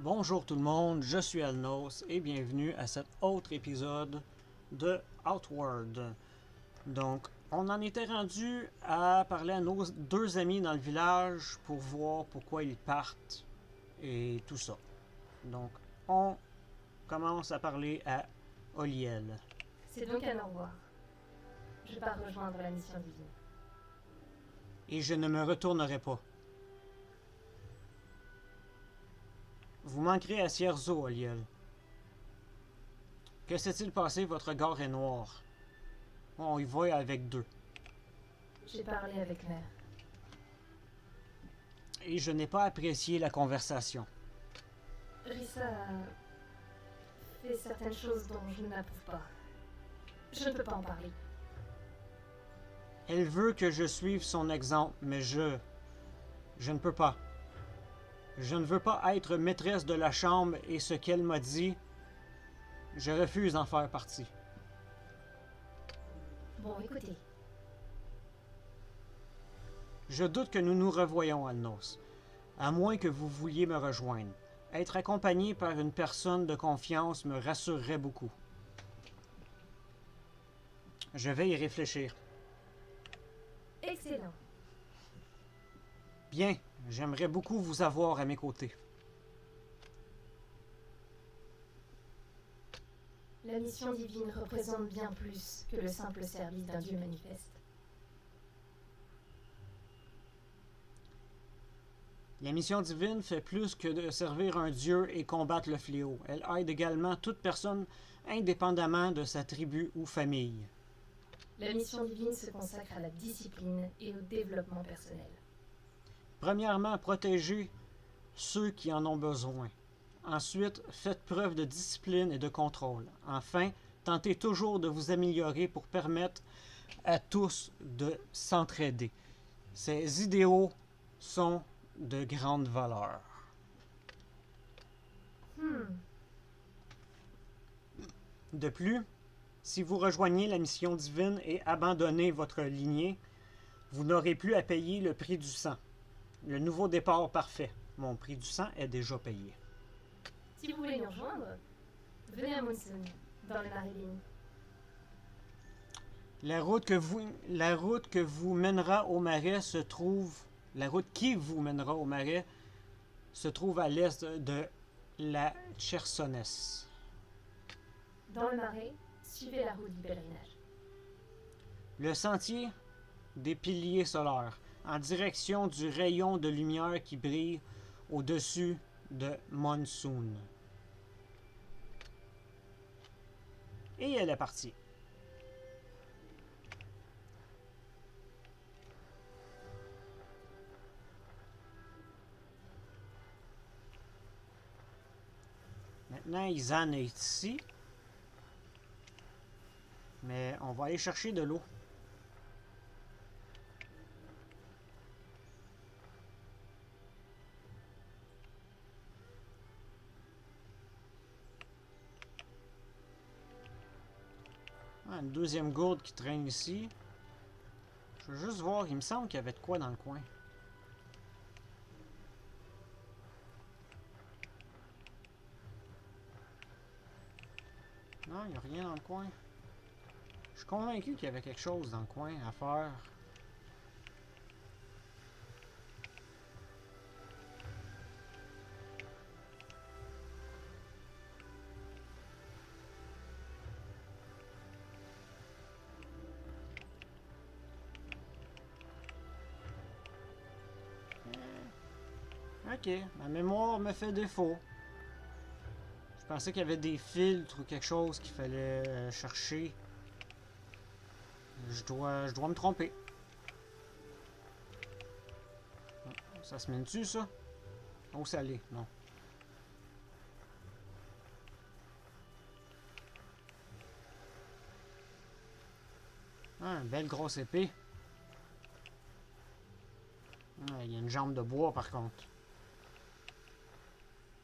Bonjour tout le monde, je suis Alnos et bienvenue à cet autre épisode de Outward. Donc, on en était rendu à parler à nos deux amis dans le village pour voir pourquoi ils partent et tout ça. Donc, on commence à parler à Oliel. C'est donc un au revoir. Je pars rejoindre la mission divine. Et je ne me retournerai pas. Vous manquerez à Cierzo, Oliel. Que s'est-il passé? Votre regard est noir. On y va avec deux. J'ai parlé avec Mère. Et je n'ai pas apprécié la conversation. Rissa a fait certaines choses dont je n'approuve pas. Je ne peux pas en parler. Elle veut que je suive son exemple, mais je ne peux pas. Je ne veux pas être maîtresse de la chambre et ce qu'elle m'a dit, je refuse d'en faire partie. Bon, écoutez. Je doute que nous nous revoyons, Alnos, à moins que vous vouliez me rejoindre. Être accompagné par une personne de confiance me rassurerait beaucoup. Je vais y réfléchir. Excellent. Bien, j'aimerais beaucoup vous avoir à mes côtés. La mission divine représente bien plus que le simple service d'un dieu manifeste. La mission divine fait plus que de servir un dieu et combattre le fléau. Elle aide également toute personne indépendamment de sa tribu ou famille. La mission divine se consacre à la discipline et au développement personnel. Premièrement, protégez ceux qui en ont besoin. Ensuite, faites preuve de discipline et de contrôle. Enfin, tentez toujours de vous améliorer pour permettre à tous de s'entraider. Ces idéaux sont de grande valeur. De plus, si vous rejoignez la mission divine et abandonnez votre lignée, vous n'aurez plus à payer le prix du sang. Le nouveau départ parfait. Mon prix du sang est déjà payé. Si vous voulez nous rejoindre, venez à Monsoon, dans les Marilyn. La route qui vous mènera au marais se trouve à l'est de la Chersonès. Dans le marais, suivez la route du pèlerinage. Le sentier des piliers solaires, en direction du rayon de lumière qui brille au-dessus de Monsoon. Et elle est partie. Maintenant, Izan est ici. Mais on va aller chercher de l'eau. Ah, une deuxième gourde qui traîne ici. Je veux juste voir, il me semble qu'il y avait de quoi dans le coin. Non, il n'y a rien dans le coin. Je suis convaincu qu'il y avait quelque chose dans le coin à faire. Ok, ma mémoire me fait défaut. Je pensais qu'il y avait des filtres ou quelque chose qu'il fallait chercher. Je dois me tromper. Ça se mène dessus, ça? Au salé, non. Ah, une belle grosse épée. Ah, il y a une jambe de bois, par contre.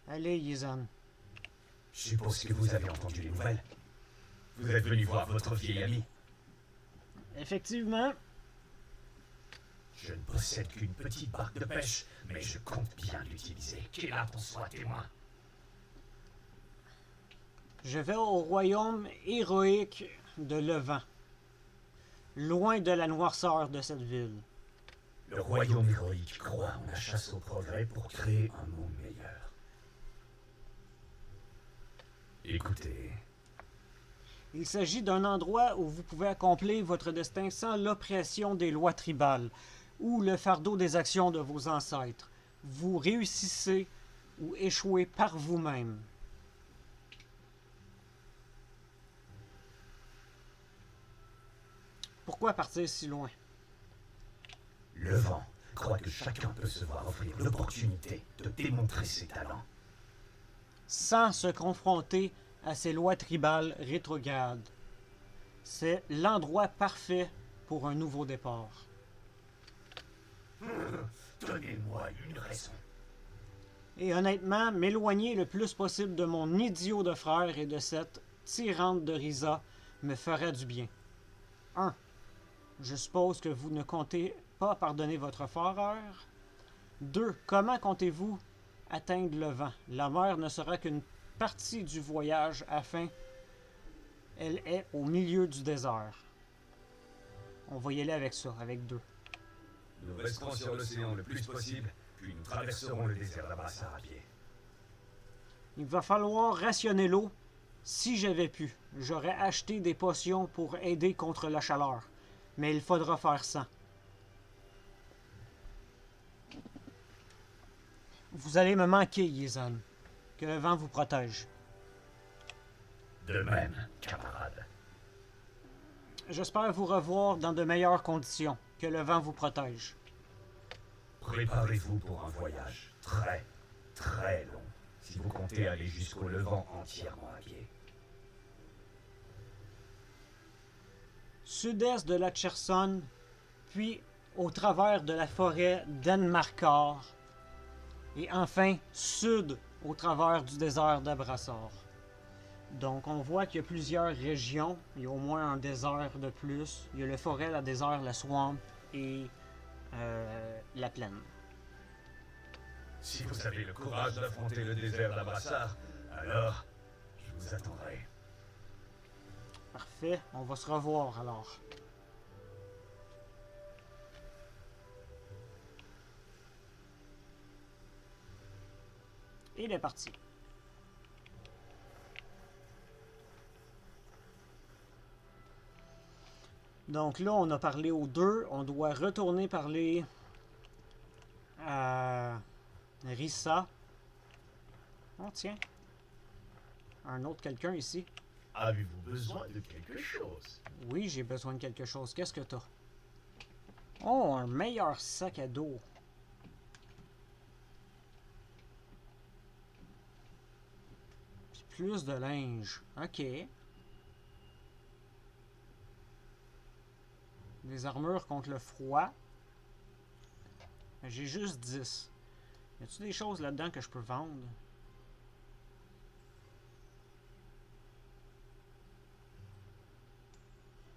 Allez, Yizan. Je suppose que vous avez entendu les nouvelles. Vous êtes venu voir votre vieil ami. Effectivement. Je ne possède qu'une petite barque de pêche, mais je compte bien l'utiliser. Kélat en soit témoin. Je vais au royaume héroïque de Levant, loin de la noirceur de cette ville. Le royaume héroïque croit en la chasse au progrès pour créer un monde meilleur. Écoutez, Il s'agit d'un endroit où vous pouvez accomplir votre destin sans l'oppression des lois tribales ou le fardeau des actions de vos ancêtres. Vous réussissez ou échouez par vous-même. Pourquoi partir si loin? le vent croit que chacun peut se voir offrir l'opportunité de démontrer ses talents. Sans se confronter à ces lois tribales rétrogrades. C'est l'endroit parfait pour un nouveau départ. Donnez-moi une raison. Et honnêtement, m'éloigner le plus possible de mon idiot de frère et de cette tyrante de Risa me ferait du bien. 1. Je suppose que vous ne comptez pas pardonner votre frère. 2. Comment comptez-vous atteindre le vent? La mer ne sera qu'une partie du voyage afin elle est au milieu du désert. On va y aller avec ça, avec 2. Nous resterons sur l'océan le plus possible, puis nous traverserons le désert d'Abrassar à pied. Il va falloir rationner l'eau. Si j'avais pu, j'aurais acheté des potions pour aider contre la chaleur. Mais il faudra faire sans. Vous allez me manquer, Yizan. Que le vent vous protège. De même, camarade. J'espère vous revoir dans de meilleures conditions. Que le vent vous protège. Préparez-vous pour un voyage très, très long, si vous comptez aller jusqu'au Levant entièrement à pied. Sud-est de la Cherson, puis au travers de la forêt d'Enmarkar, et enfin sud au travers du désert d'Abrassar. Donc on voit qu'il y a plusieurs régions, il y a au moins un désert de plus, il y a le forêt, le désert, la swamp et la plaine. Si vous avez le courage d'affronter le désert d'Abrassar, alors je vous attendrai. Parfait, on va se revoir alors. Et il est parti. Donc là, on a parlé aux deux. On doit retourner parler à Rissa. Oh tiens. Un autre quelqu'un ici. Avez-vous besoin de quelque chose? Oui, j'ai besoin de quelque chose. Qu'est-ce que t'as? Oh, un meilleur sac à dos. Puis plus de linge. Ok. Des armures contre le froid. J'ai juste 10. Y a-t-il des choses là-dedans que je peux vendre?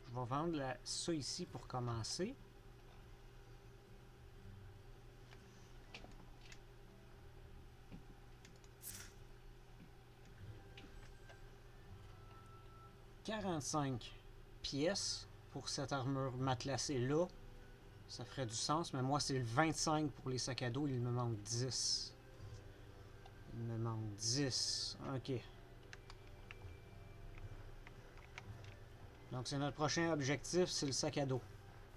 Je vais vendre ça ici pour commencer. « 45 pièces pour cette armure matelassée là. Ça ferait du sens, mais moi c'est le 25 pour les sacs à dos, il me manque 10. Il me manque 10. Ok. Donc c'est notre prochain objectif, c'est le sac à dos.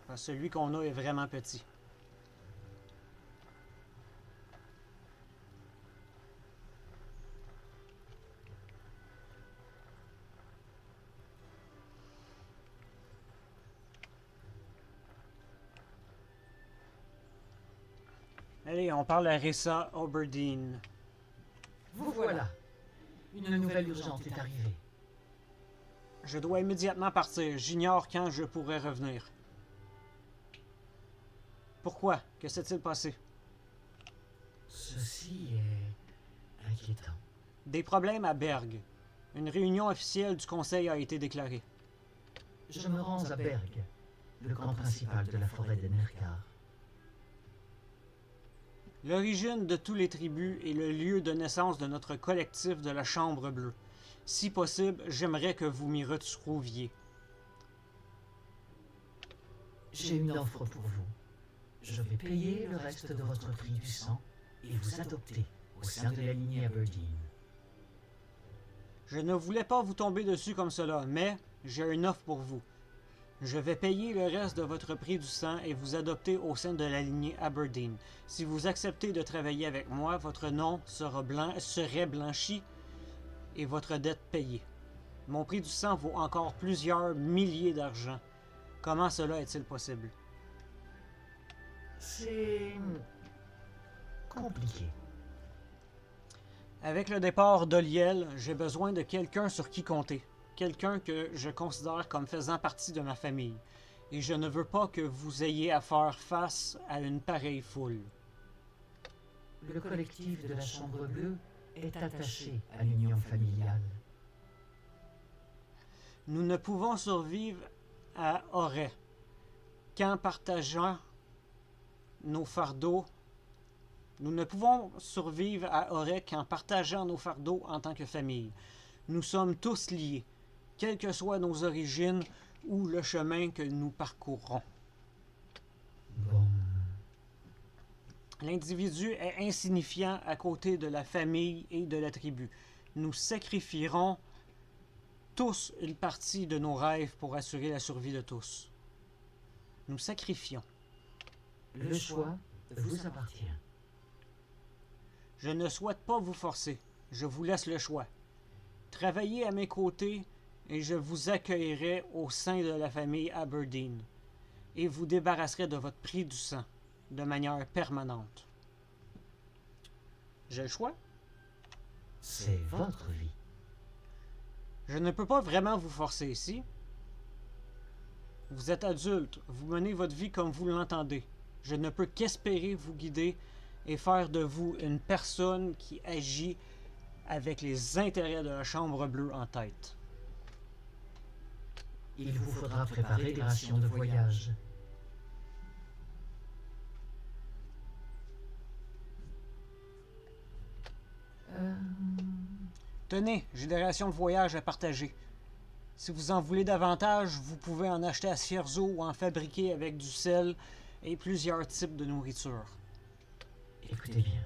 Parce que celui qu'on a est vraiment petit. Allez, on parle à Rissa Oberdeen. Vous voilà. Une nouvelle urgente est arrivée. Je dois immédiatement partir. J'ignore quand je pourrai revenir. Pourquoi? Que s'est-il passé? Ceci est inquiétant. Des problèmes à Berg. Une réunion officielle du conseil a été déclarée. Je me rends à Berg, le camp principal de la forêt d'Enmerkar. L'origine de tous les tribus est le lieu de naissance de notre collectif de la Chambre Bleue. Si possible, j'aimerais que vous m'y retrouviez. J'ai une offre pour vous. Je vais payer le reste de votre prix du sang et vous adopter au sein de la lignée Aberdeen. Je ne voulais pas vous tomber dessus comme cela, mais j'ai une offre pour vous. Je vais payer le reste de votre prix du sang et vous adopter au sein de la lignée Aberdeen. Si vous acceptez de travailler avec moi, votre nom serait blanchi et votre dette payée. Mon prix du sang vaut encore plusieurs milliers d'argent. Comment cela est-il possible? C'est compliqué. Avec le départ d'Oliel, j'ai besoin de quelqu'un sur qui compter. Quelqu'un que je considère comme faisant partie de ma famille. Et je ne veux pas que vous ayez à faire face à une pareille foule. Le collectif de la Chambre Bleue est attaché à l'union familiale. Nous ne pouvons survivre à Auray qu'en partageant nos fardeaux. Nous ne pouvons survivre à Auray qu'en partageant nos fardeaux en tant que famille. Nous sommes tous liés, quelles que soient nos origines ou le chemin que nous parcourrons. Bon. L'individu est insignifiant à côté de la famille et de la tribu. Nous sacrifierons tous une partie de nos rêves pour assurer la survie de tous. Nous sacrifions. Le choix vous appartient. Je ne souhaite pas vous forcer. Je vous laisse le choix. Travaillez à mes côtés et je vous accueillerai au sein de la famille Aberdeen et vous débarrasserai de votre prix du sang de manière permanente. J'ai le choix? C'est votre vie. Je ne peux pas vraiment vous forcer ici. Vous êtes adulte, vous menez votre vie comme vous l'entendez. Je ne peux qu'espérer vous guider et faire de vous une personne qui agit avec les intérêts de la Chambre Bleue en tête. Il vous faudra préparer des rations de voyage. Tenez, j'ai des rations de voyage à partager. Si vous en voulez davantage, vous pouvez en acheter à Sierzo ou en fabriquer avec du sel et plusieurs types de nourriture. Écoutez bien.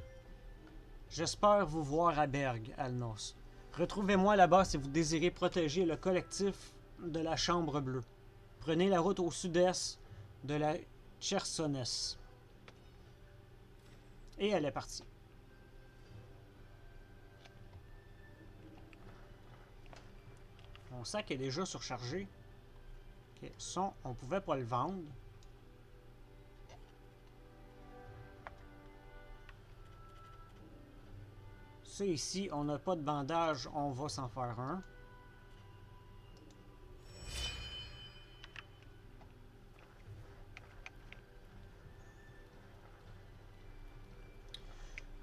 J'espère vous voir à Berg, Alnos. Retrouvez-moi là-bas si vous désirez protéger le collectif de la Chambre Bleue. Prenez la route au sud-est de la Chersonès. Et elle est partie. Mon sac est déjà surchargé. Ok, ça, on pouvait pas le vendre. Ça ici, on n'a pas de bandage, on va s'en faire un.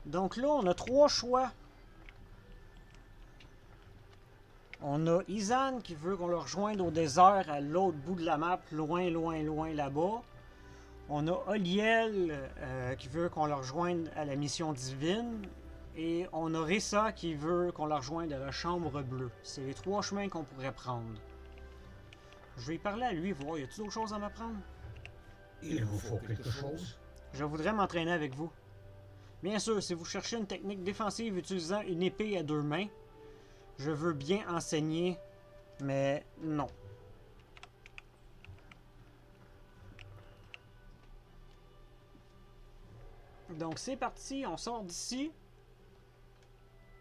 Donc là, on a 3 choix. On a Izan qui veut qu'on le rejoigne au désert à l'autre bout de la map, loin, loin, loin là-bas. On a Oliel qui veut qu'on le rejoigne à la mission divine. Et on a Rissa qui veut qu'on le rejoigne à la Chambre Bleue. C'est les 3 chemins qu'on pourrait prendre. Je vais y parler à lui, voir, y a-t-il d'autres choses à m'apprendre? Il vous faut quelque chose? Je voudrais m'entraîner avec vous. Bien sûr, si vous cherchez une technique défensive utilisant une épée à 2 mains, je veux bien enseigner, mais non. Donc c'est parti, on sort d'ici.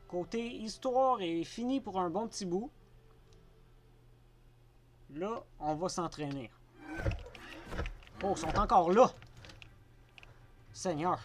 Côté histoire est fini pour un bon petit bout. Là, on va s'entraîner. Oh, ils sont encore là! Seigneur!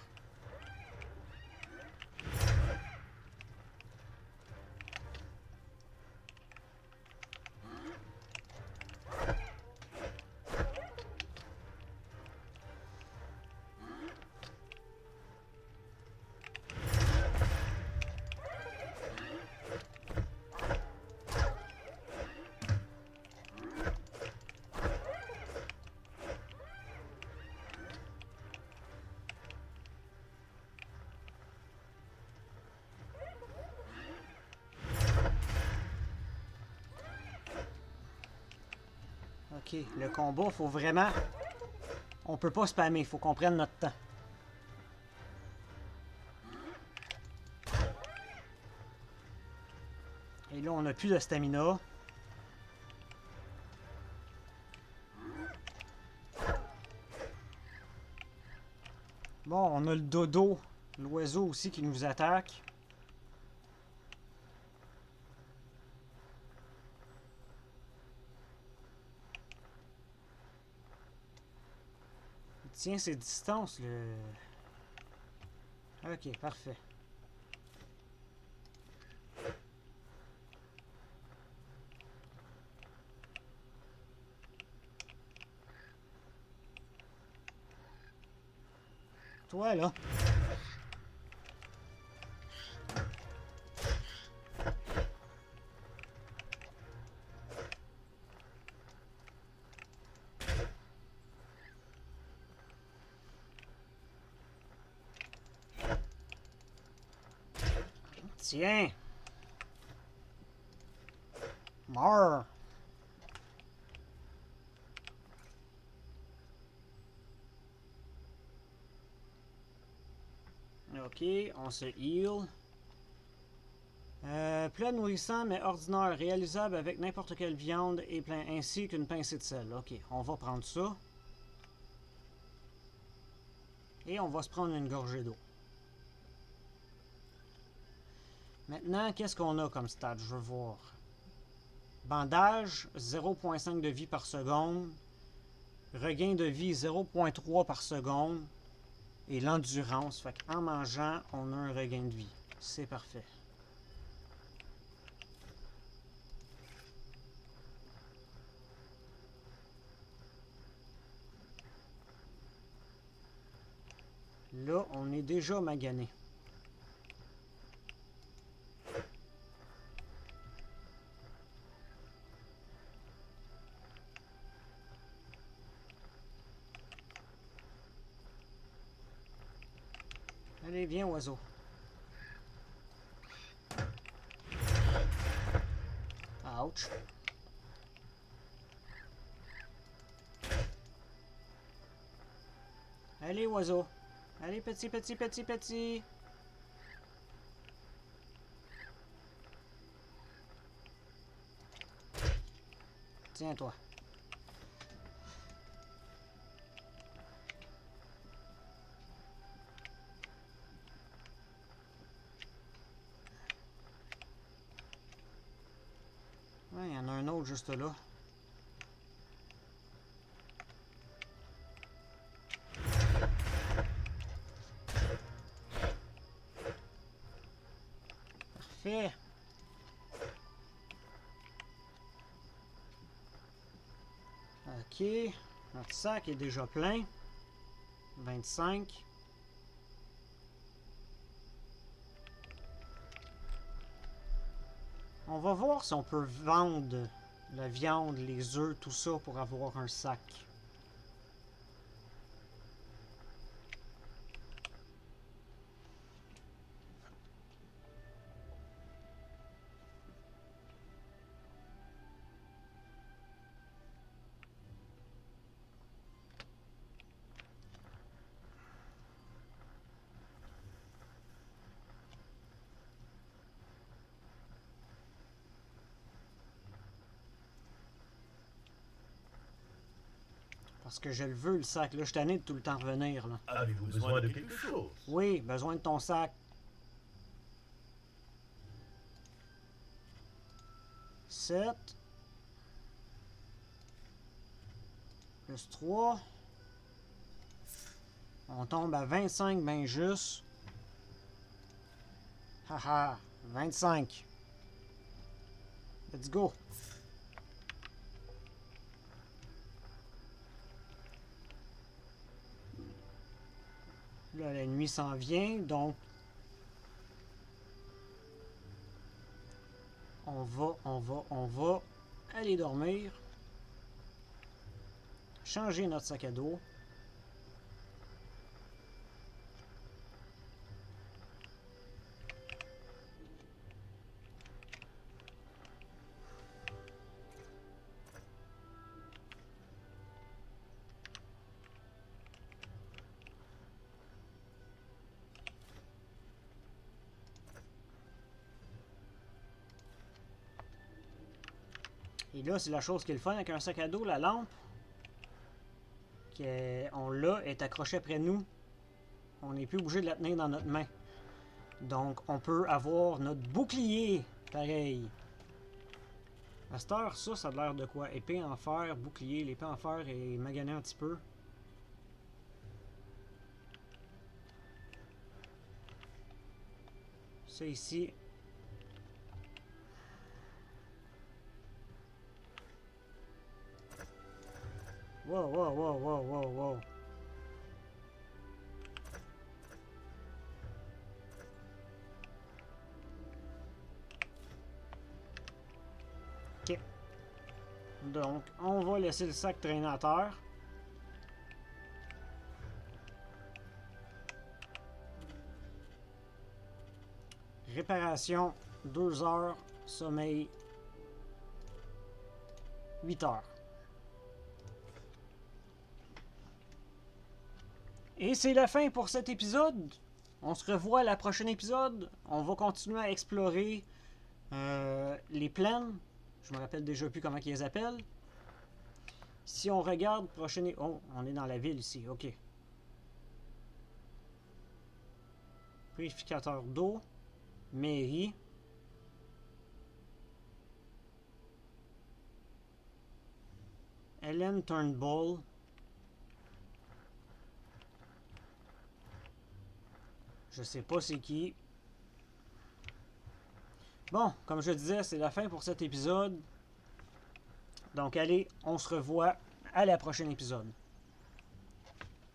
Ok, le combat, faut vraiment... On peut pas spammer, faut qu'on prenne notre temps. Et là, on a plus de stamina. Bon, on a le dodo, l'oiseau aussi qui nous attaque. Il tient ses distances, le... Ok, parfait. Toi, là. Tiens. Meurs. Ok, on se heal. Plat nourrissant mais ordinaire, réalisable avec n'importe quelle viande et plein, ainsi qu'une pincée de sel. Ok, on va prendre ça. Et on va se prendre une gorgée d'eau. Maintenant, qu'est-ce qu'on a comme stat? Je veux voir. Bandage, 0.5 de vie par seconde. Regain de vie, 0.3 par seconde. Et l'endurance, fait qu'en mangeant, on a un regain de vie. C'est parfait. Là, on est déjà magané. Allez, viens, oiseau. Ouch. Allez, oiseau. Allez, petit, petit, petit, petit. Tiens-toi. Ouais, il y en a un autre juste là. Parfait. Ok. Notre sac est déjà plein. 25. On va voir si on peut vendre la viande, les œufs, tout ça pour avoir un sac. Parce que je le veux, le sac. Là, je suis tanné de tout le temps revenir, là. Avez-vous besoin de quelque chose? Oui, besoin de ton sac. 7. Plus 3. On tombe à 25, ben juste. Haha, 25. Let's go. Là, la nuit s'en vient, donc on va aller dormir. Changer notre sac à dos. Et là, c'est la chose qui est le fun avec un sac à dos, la lampe. On l'a, est accrochée après nous. On n'est plus obligé de la tenir dans notre main. Donc, on peut avoir notre bouclier, pareil. À cette heure, ça a l'air de quoi? Épée en fer, bouclier. L'épée en fer est maganée un petit peu. Ça ici. Wow, wow, wow, wow, wow, wow. Ok. Donc, on va laisser le sac traîner à terre. Réparation, 2 heures. Sommeil, 8 heures. Et c'est la fin pour cet épisode. On se revoit à la prochaine épisode. On va continuer à explorer les plaines. Je me rappelle déjà plus comment ils les appellent. Si on regarde prochaine... Oh, on est dans la ville ici, ok. Purificateur d'eau. Mairie. Ellen Turnbull. Je sais pas c'est qui. Bon, comme je disais, c'est la fin pour cet épisode. Donc allez, on se revoit à la prochaine épisode.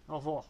Au revoir.